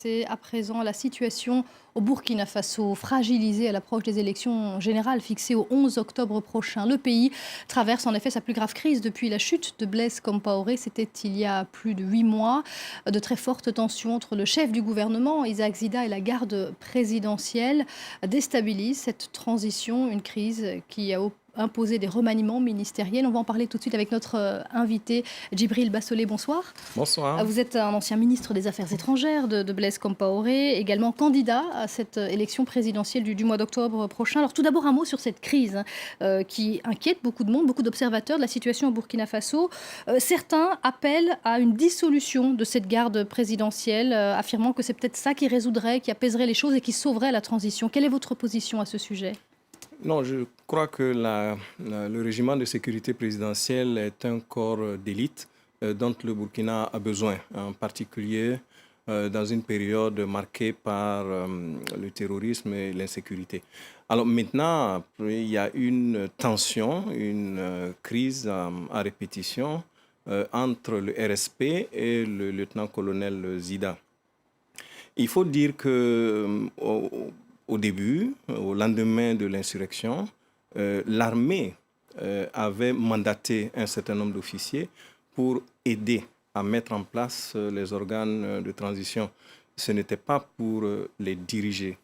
C'est à présent la situation au Burkina Faso, fragilisée à l'approche des élections générales fixées au 11 octobre prochain. Le pays traverse en effet sa plus grave crise depuis la chute de Blaise Compaoré. C'était il y a plus de 8 mois. De très fortes tensions entre le chef du gouvernement, Isaac Zida, et la garde présidentielle déstabilisent cette transition, une crise qui a imposé des remaniements ministériels. On va en parler tout de suite avec notre invité Djibril Bassolé. Bonsoir. Bonsoir. Vous êtes un ancien ministre des Affaires étrangères de Blaise Compaoré, également candidat à cette élection présidentielle du mois d'octobre prochain. Alors tout d'abord un mot sur cette crise qui inquiète beaucoup de monde, beaucoup d'observateurs de la situation au Burkina Faso. Certains appellent à une dissolution de cette garde présidentielle, affirmant que c'est peut-être ça qui résoudrait, qui apaiserait les choses et qui sauverait la transition. Quelle est votre position à ce sujet ? Non, je crois que le régiment de sécurité présidentielle est un corps d'élite dont le Burkina a besoin, en particulier dans une période marquée par le terrorisme et l'insécurité. Alors maintenant, il y a une tension, une crise à répétition entre le RSP et le lieutenant-colonel Zida. Il faut dire que au début, au lendemain de l'insurrection, l'armée avait mandaté un certain nombre d'officiers pour aider à mettre en place les organes de transition. Ce n'était pas pour les diriger.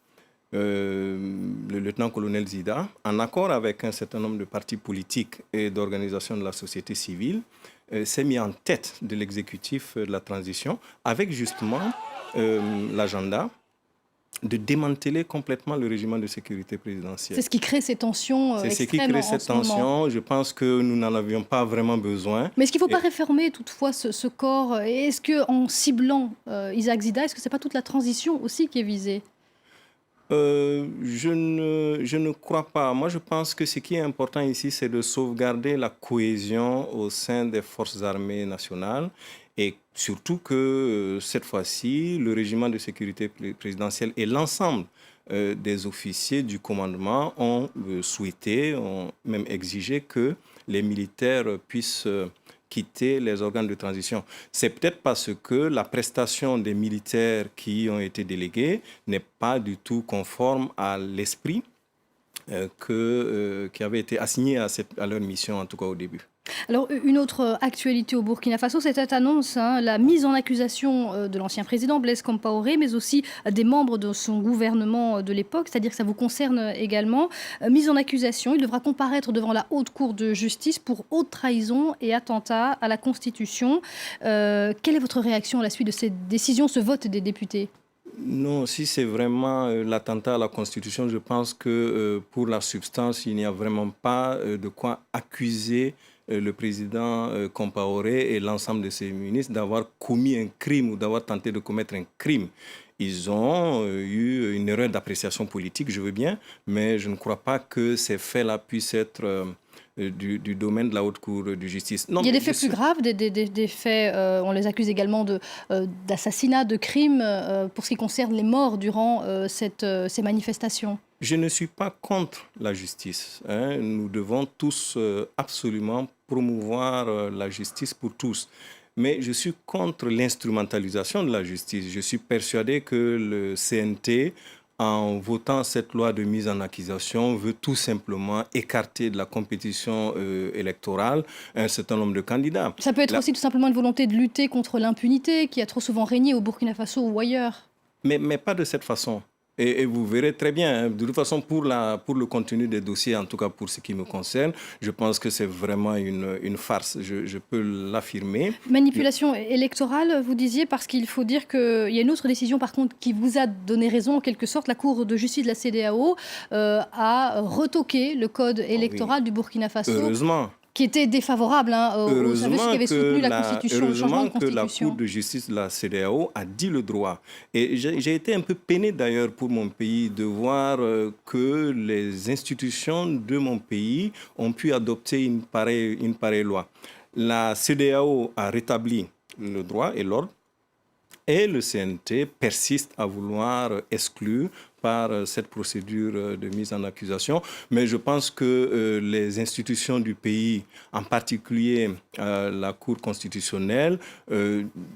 Le lieutenant-colonel Zida, en accord avec un certain nombre de partis politiques et d'organisations de la société civile, s'est mis en tête de l'exécutif de la transition avec justement l'agenda de démanteler complètement le régiment de sécurité présidentielle. C'est ce qui crée ces tensions C'est ce qui extrêmes crée en cette ce moment. tension. Je pense que nous n'en avions pas vraiment besoin. Mais est-ce qu'il ne faut pas réformer toutefois ce corps? Et est-ce qu'en ciblant Isaac Zida, est-ce que ce n'est pas toute la transition aussi qui est visée? Je ne crois pas. Moi, je pense que ce qui est important ici, c'est de sauvegarder la cohésion au sein des forces armées nationales et surtout que cette fois-ci, le régiment de sécurité présidentielle et l'ensemble des officiers du commandement ont souhaité, ont même exigé que les militaires puissent quitter les organes de transition. C'est peut-être parce que la prestation des militaires qui ont été délégués n'est pas du tout conforme à l'esprit qui avait été assigné à leur mission, en tout cas au début. Alors, une autre actualité au Burkina Faso, c'est cette annonce, la mise en accusation de l'ancien président Blaise Compaoré, mais aussi des membres de son gouvernement de l'époque, c'est-à-dire que ça vous concerne également. Mise en accusation, il devra comparaître devant la Haute Cour de justice pour haute trahison et attentat à la Constitution. Quelle est votre réaction à la suite de cette décision, ce vote des députés ? Non, si c'est vraiment l'attentat à la Constitution, je pense que pour la substance, il n'y a vraiment pas de quoi accuser le président Compaoré et l'ensemble de ses ministres d'avoir commis un crime ou d'avoir tenté de commettre un crime. Ils ont eu une erreur d'appréciation politique, je veux bien, mais je ne crois pas que ces faits-là puissent être du domaine de la Haute Cour de justice. Non, il y a des faits plus graves, des faits, on les accuse également d'assassinat, de crimes, pour ce qui concerne les morts durant ces manifestations. Je ne suis pas contre la justice. Nous devons tous absolument promouvoir la justice pour tous. Mais je suis contre l'instrumentalisation de la justice. Je suis persuadé que le CNT, en votant cette loi de mise en accusation, veut tout simplement écarter de la compétition électorale un certain nombre de candidats. Ça peut être aussi tout simplement une volonté de lutter contre l'impunité qui a trop souvent régné au Burkina Faso ou ailleurs. Mais pas de cette façon. Et vous verrez très bien, de toute façon, pour le contenu des dossiers, en tout cas pour ce qui me concerne, je pense que c'est vraiment une farce, je peux l'affirmer. Manipulation électorale, vous disiez, parce qu'il faut dire qu'il y a une autre décision, par contre, qui vous a donné raison, en quelque sorte. La Cour de justice de la CEDEAO a retoqué le code électoral du Burkina Faso. Heureusement. Qui était défavorable aux services qui avaient soutenu la Constitution, le changement de Constitution. Heureusement que la Cour de justice de la CEDEAO a dit le droit. Et j'ai été un peu peiné d'ailleurs pour mon pays de voir que les institutions de mon pays ont pu adopter une pareille loi. La CEDEAO a rétabli le droit et l'ordre Et le CNT persiste à vouloir exclure par cette procédure de mise en accusation. Mais je pense que les institutions du pays, en particulier la Cour constitutionnelle,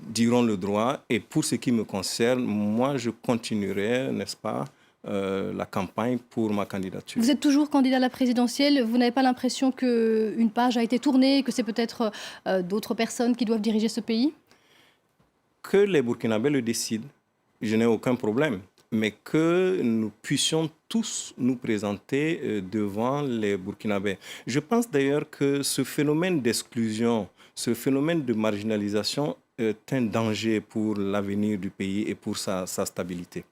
diront le droit. Et pour ce qui me concerne, moi, je continuerai, n'est-ce pas, la campagne pour ma candidature. Vous êtes toujours candidat à la présidentielle. Vous n'avez pas l'impression qu'une page a été tournée, que c'est peut-être d'autres personnes qui doivent diriger ce pays? Que les Burkinabés le décident, je n'ai aucun problème. Mais que nous puissions tous nous présenter devant les Burkinabés. Je pense d'ailleurs que ce phénomène d'exclusion, ce phénomène de marginalisation est un danger pour l'avenir du pays et pour sa stabilité.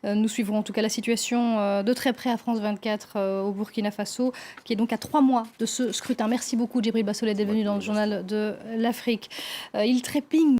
Nous suivrons en tout cas la situation de très près à France 24 au Burkina Faso, qui est donc à 3 mois de ce scrutin. Merci beaucoup Djibril Bassolé d'être venu dans le journal de l'Afrique. Il trépigne.